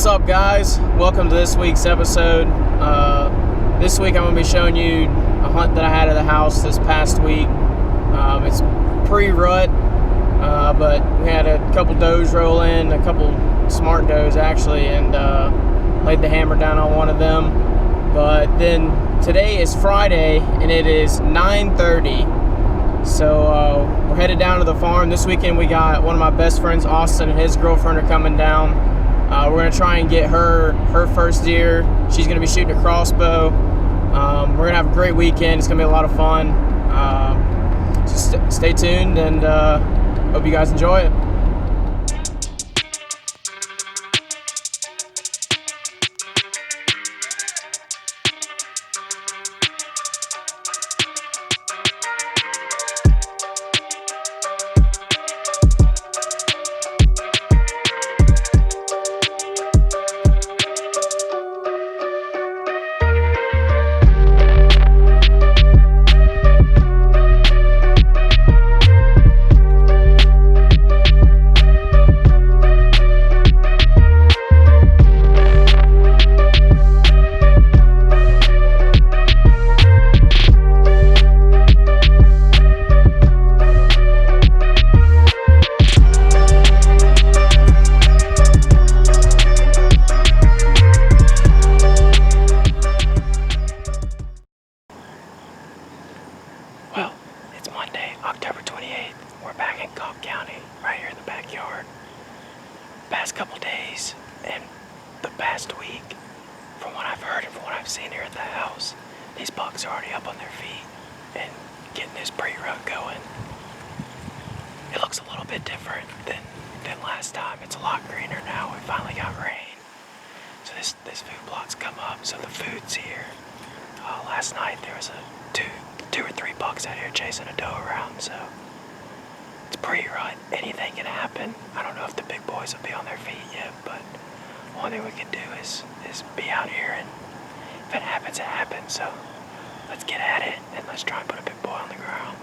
What's up, guys? Welcome to this week's episode. This week I'm going to be showing you a hunt that I had at the house this past week. It's pre-rut, but we had a couple does roll in, a couple smart does actually, and laid the hammer down on one of them. But then today is Friday and it is 9:30. So we're headed down to the farm. This weekend we got one of my best friends, Austin, and his girlfriend are coming down. We're going to try and get her first deer. She's going to be shooting a crossbow. We're going to have a great weekend. It's going to be a lot of fun. So stay tuned, and hope you guys enjoy it. Well, it's Monday, October 28th. We're back in Cobb County, right here in the backyard. Past couple days and the past week, from what I've heard and from what I've seen here at the house, these bucks are already up on their feet and getting this pre-rut going. It looks a little bit different than last time. It's a lot greener now. We finally got rain. So this food plot's come up, so the food's here. Last night there was two or three bucks out here chasing a doe around, so it's pre-rut. Anything can happen. I don't know if the big boys will be on their feet yet, but one thing we can do is be out here, and if it happens, it happens. So let's get at it, and let's try and put a big boy on the ground.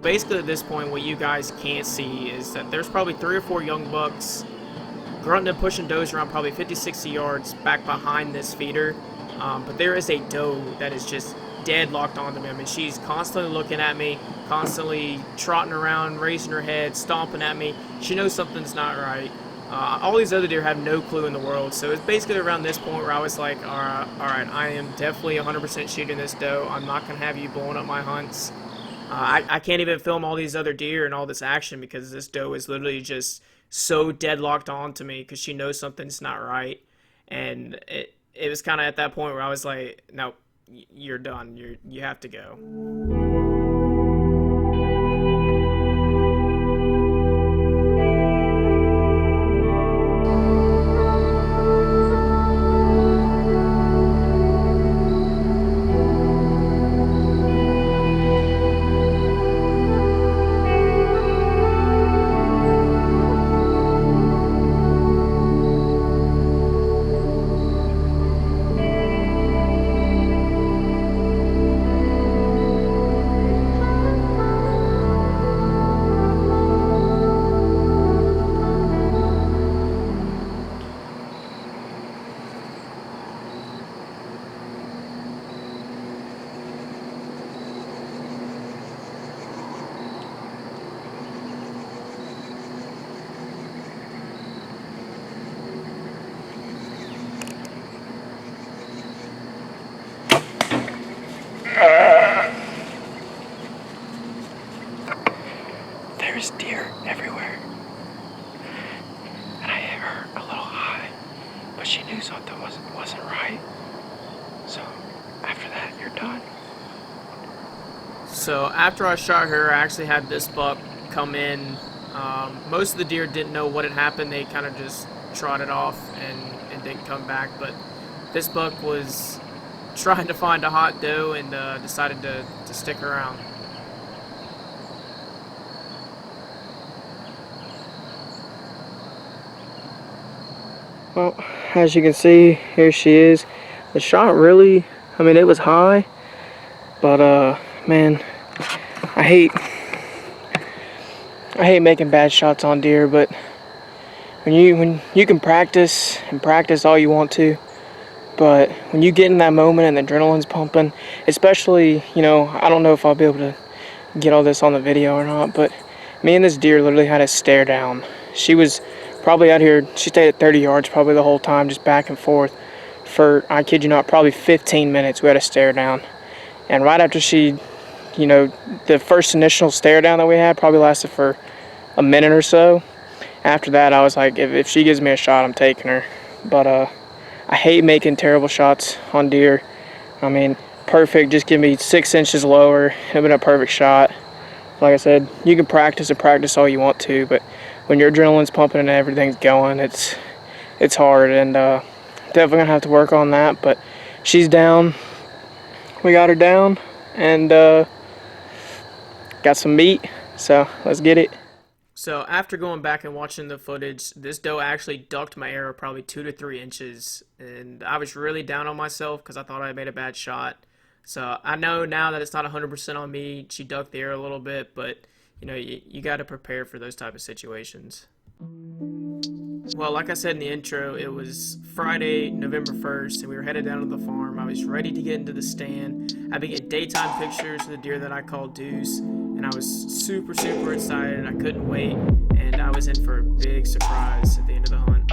basically at this point, what you guys can't see is that there's probably 3 or 4 young bucks grunting and pushing does around probably 50, 60 yards back behind this feeder. But there is a doe that is just dead locked onto me. I mean, she's constantly looking at me, constantly trotting around, raising her head, stomping at me. She knows something's not right. All these other deer have no clue in the world. So it's basically around this point where I was like, all right, I am definitely 100% shooting this doe. I'm not going to have you blowing up my hunts. I can't even film all these other deer and all this action because this doe is literally just so deadlocked onto me because she knows something's not right. And it was kind of at that point where I was like, no, you're done. You have to go. There's deer everywhere. And I hit her a little high, but she knew something wasn't right. So after that, you're done. So after I shot her, I actually had this buck come in. Most of the deer didn't know what had happened. They kind of just trotted off and didn't come back. But this buck was trying to find a hot doe and decided to stick around. Well, as you can see, here she is. The shot really, I mean, it was high, but man, I hate making bad shots on deer, but when you can practice and practice all you want to, but when you get in that moment and the adrenaline's pumping, especially, you know, I don't know if I'll be able to get all this on the video or not, but me and this deer literally had a stare down. She was probably out here, she stayed at 30 yards probably the whole time, just back and forth for, I kid you not, probably 15 minutes we had a stare down. And right after she, you know, the first initial stare down that we had probably lasted for a minute or so. After that, I was like, if she gives me a shot, I'm taking her. But I hate making terrible shots on deer. I mean, perfect, just give me 6 inches lower, it'd have been a perfect shot. Like I said, you can practice and practice all you want to, but when your adrenaline's pumping and everything's going, it's hard, and definitely gonna have to work on that. But she's down. We got her down, and got some meat. So let's get it. So after going back and watching the footage, this doe actually ducked my arrow probably 2 to 3 inches, and I was really down on myself because I thought I made a bad shot. So I know now that it's not 100% on me. She ducked the arrow a little bit, but you know, you got to prepare for those type of situations. Well, like I said in the intro, it was Friday, November 1st, and we were headed down to the farm. I was ready to get into the stand. I've been getting daytime pictures of the deer that I called Deuce, and I was super, super excited. I couldn't wait, and I was in for a big surprise at the end of the hunt.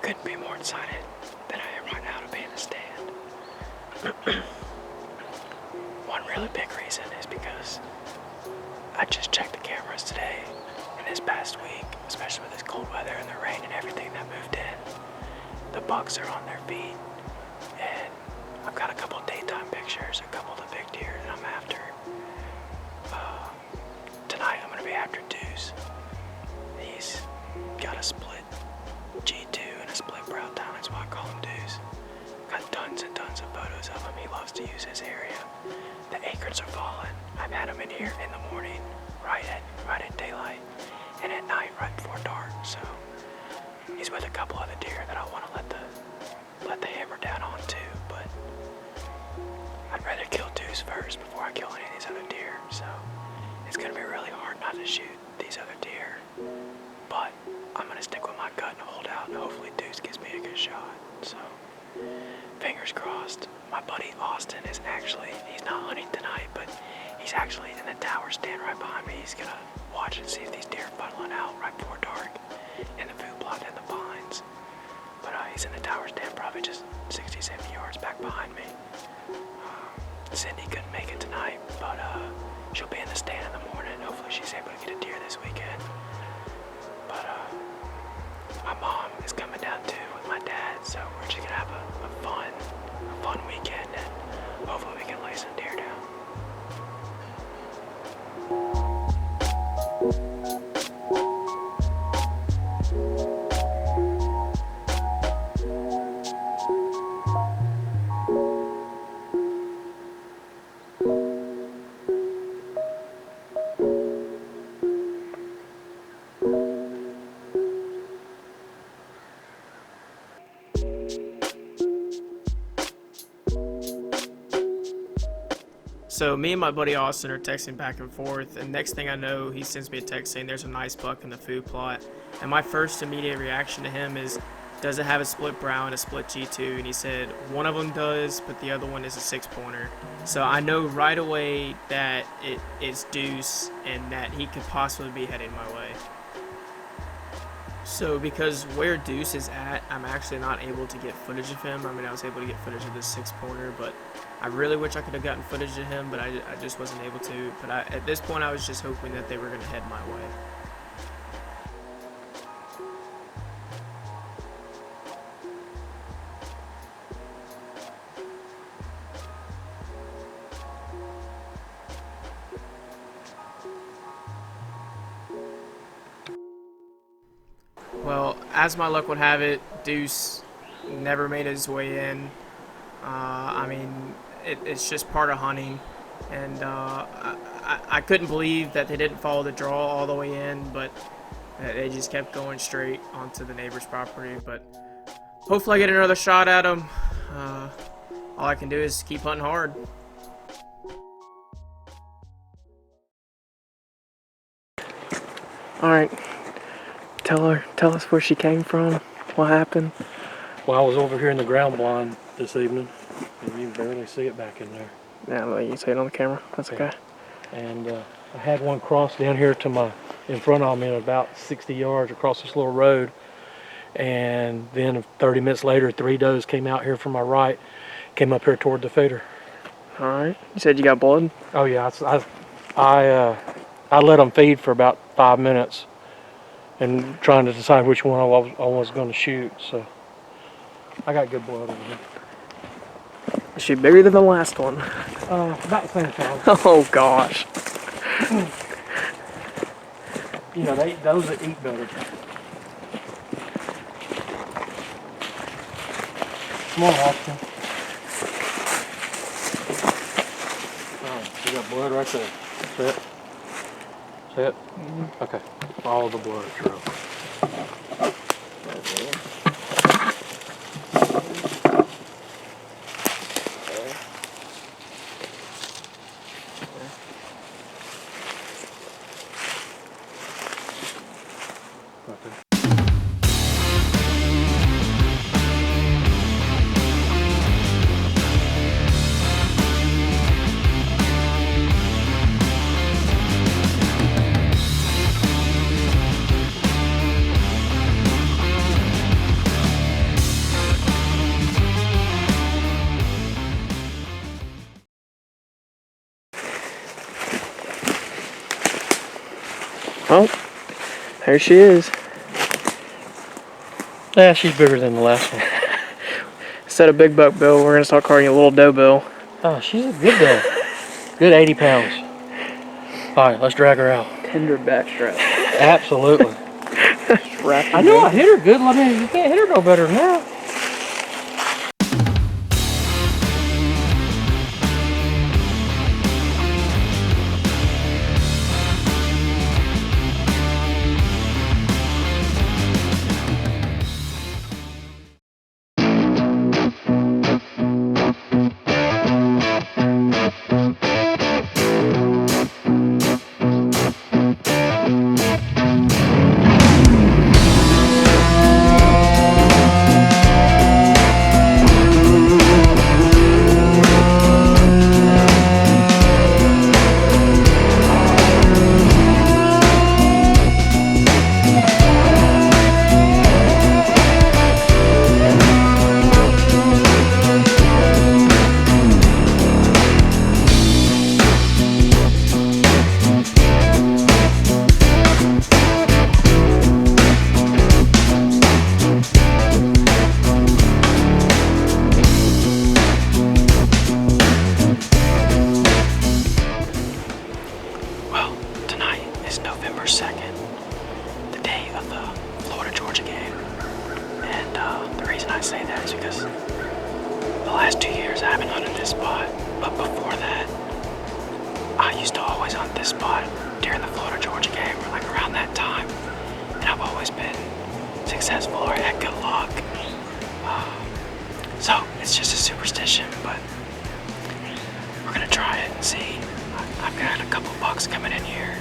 couldn't be more excited than I am right now to be in the stand. One really big reason is because I just checked the cameras today, and this past week, especially with this cold weather and the rain and everything that moved in, the bucks are on their feet, and I've got a couple daytime pictures, a couple of the big deer that I'm after. Tonight I'm going to be after Deuce. He's got a split G2 and a split brow tine, that's why I call him Deuce. Got tons and tons of photos of him. He loves to use his area. The acorns are falling. I've had him in here in the morning, right at daylight, and at night right before dark. So he's with a couple other deer that I want to let the hammer down on too. But I'd rather kill Deuce first before I kill any of these other deer. So it's gonna be really hard not to shoot these other deer. But I'm gonna stick with my gut and hold out, and hopefully Deuce gives me a good shot. So fingers crossed. My buddy Austin is he's not hunting tonight, but he's actually in the tower stand right behind me. He's gonna watch and see if these deer are funneling out right before dark in the food plot and the pines. But he's in the tower stand, probably just 60, 70 yards back behind me. Cindy couldn't make it tonight, but she'll be in the stand in the morning. Hopefully she's able to get a deer this weekend. But my mom is coming down too with my dad, so we're just gonna have a fun weekend, and hopefully we can lay some deer down. So me and my buddy Austin are texting back and forth, and next thing I know, he sends me a text saying there's a nice buck in the food plot. And my first immediate reaction to him is, does it have a split brow and a split G2? And he said one of them does, but the other one is a 6-pointer. So I know right away that it is Deuce and that he could possibly be heading my way. So because where Deuce is at, I'm actually not able to get footage of him. I mean, I was able to get footage of this 6-pointer, but I really wish I could have gotten footage of him, but I just wasn't able to. But at this point, I was just hoping that they were going to head my way. Well, as my luck would have it, Deuce never made his way in. I mean, it's just part of hunting, and I couldn't believe that they didn't follow the draw all the way in, but they just kept going straight onto the neighbor's property. But hopefully I get another shot at him. All I can do is keep hunting hard. All right, tell us where she came from, what happened. Well, I was over here in the ground blind this evening, and you can barely see it back in there. Yeah, well, you can see it on the camera. That's okay. And I had one cross down here to in front of me, about 60 yards across this little road. And then 30 minutes later, 3 does came out here from my right, came up here toward the feeder. All right. You said you got blood? Oh yeah, I let them feed for about 5 minutes, and trying to decide which one I was going to shoot. So I got good blood over here. Is she bigger than the last one? About the same size. Oh gosh. You know, those that eat better. Come on, Austin. You got blood right there. See it? See it? Mm-hmm. Okay. All the blood is real. Right there. Oh, there she is. Yeah, she's bigger than the last one. Instead of Big Buck Bill, we're gonna start calling you Little Doe Bill. Oh, she's a good doe. Good 80 pounds. All right, let's drag her out. Tender backstrap. Absolutely. I know I hit her good. I mean, you can't hit her no better than that. Well, tonight is November 2nd, the day of the Florida-Georgia game. And the reason I say that is because the last 2 years I haven't hunted this spot. But before that, I used to always hunt this spot during the Florida-Georgia game, or like around that time. And I've always been successful or had good luck. So it's just a superstition, but we're gonna try it and see. I've got a couple bucks coming in here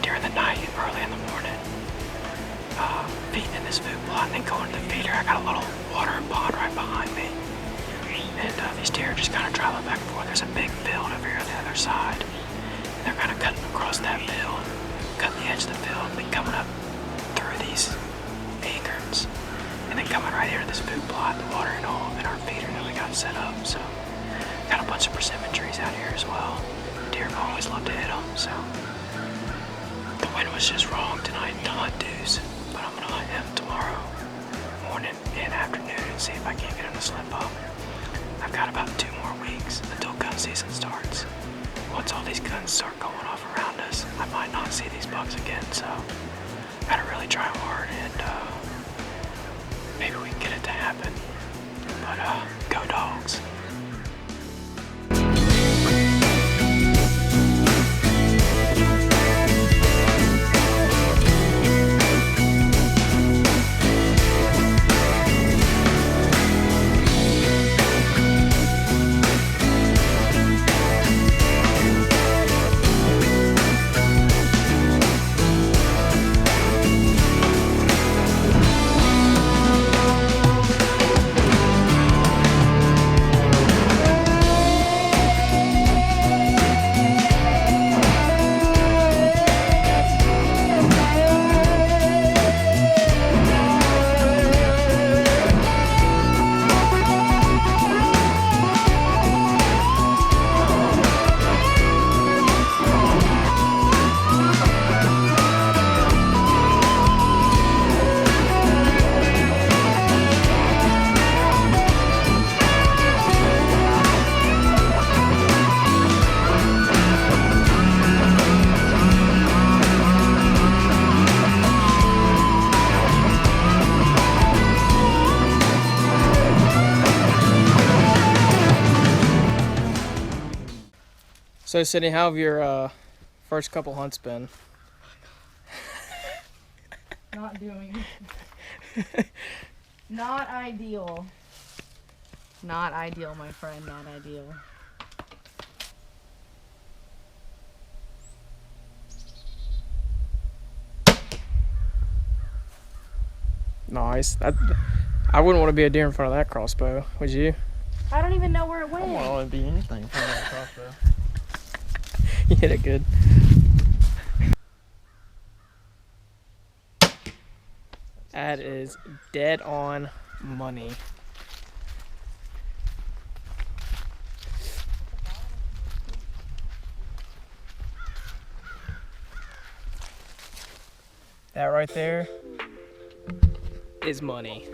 during the night, early in the morning, feeding in this food plot and then going to the feeder. I got a little watering pond right behind me. And these deer are just kind of traveling back and forth. There's a big field over here on the other side. And they're kind of cutting across that field, cutting the edge of the field, and then coming up through these acorns. And then coming right here to this food plot, the watering hole, and our feeder that we got set up. So, got a bunch of persimmon trees out here as well. Deer have always loved to hit them, so. The wind was just wrong tonight to hunt Deuce, but I'm gonna hunt him tomorrow morning and afternoon and see if I can't get him to slip up. I've got about 2 more weeks until gun season starts. Once all these guns start going off around us, I might not see these bucks again, so gotta really try hard and maybe we can get it to happen. But go dogs. So, Sydney, how have your first couple hunts been? Not doing. Not ideal. Not ideal, my friend. Not ideal. Nice. I wouldn't want to be a deer in front of that crossbow, would you? I don't even know where it went. I don't want to be anything from that crossbow. You hit it good. That is dead on money. That right there is money.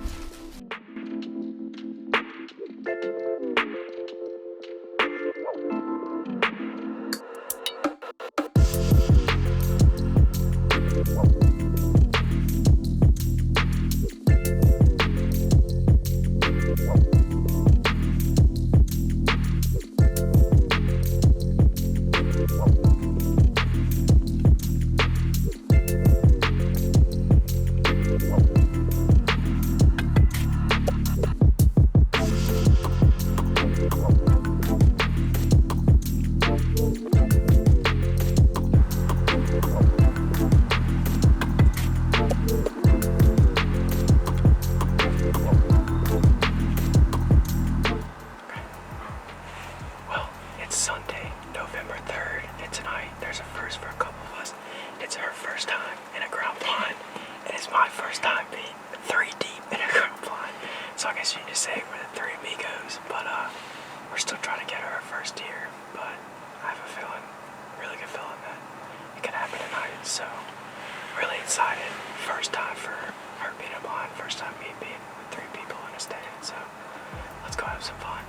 Well, it's Sunday, November 3rd, and tonight there's a first for a couple of us. It's her first time in a ground blind, and it's my first time being 3 deep in a ground blind. So I guess you could say we're the three amigos, but we're still trying to get her first deer, but I have a feeling, really good feeling that it could happen tonight, so really excited. First time for her being a blind, first time me being with 3 people in a stand, so let's go have some fun.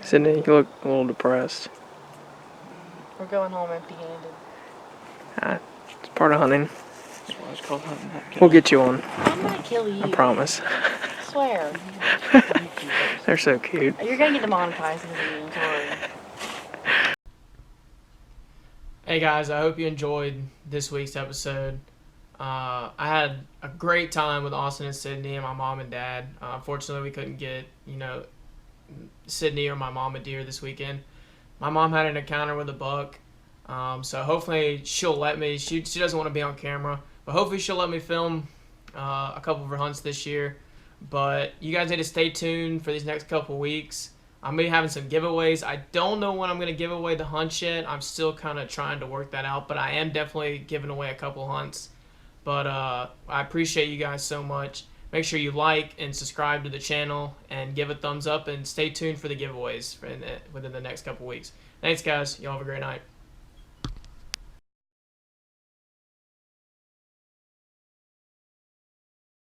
Sydney, you look a little depressed. We're going home empty-handed. It's part of hunting. That's why it's called hunting. We'll get you one, I'm gonna kill you. I promise. I swear. They're so cute. You're gonna get demonetized because of me. I'm sorry. Hey guys, I hope you enjoyed this week's episode. I had a great time with Austin and Sydney and my mom and dad. Unfortunately, we couldn't get, Sydney or my mom a deer this weekend. My mom had an encounter with a buck, so hopefully she'll let me. She doesn't want to be on camera, but hopefully she'll let me film a couple of her hunts this year. But you guys need to stay tuned for these next couple weeks. I'm going to be having some giveaways. I don't know when I'm going to give away the hunts yet. I'm still kind of trying to work that out, but I am definitely giving away a couple hunts. But I appreciate you guys so much. Make sure you like and subscribe to the channel and give a thumbs up and stay tuned for the giveaways within the next couple weeks. Thanks, guys. Y'all have a great night.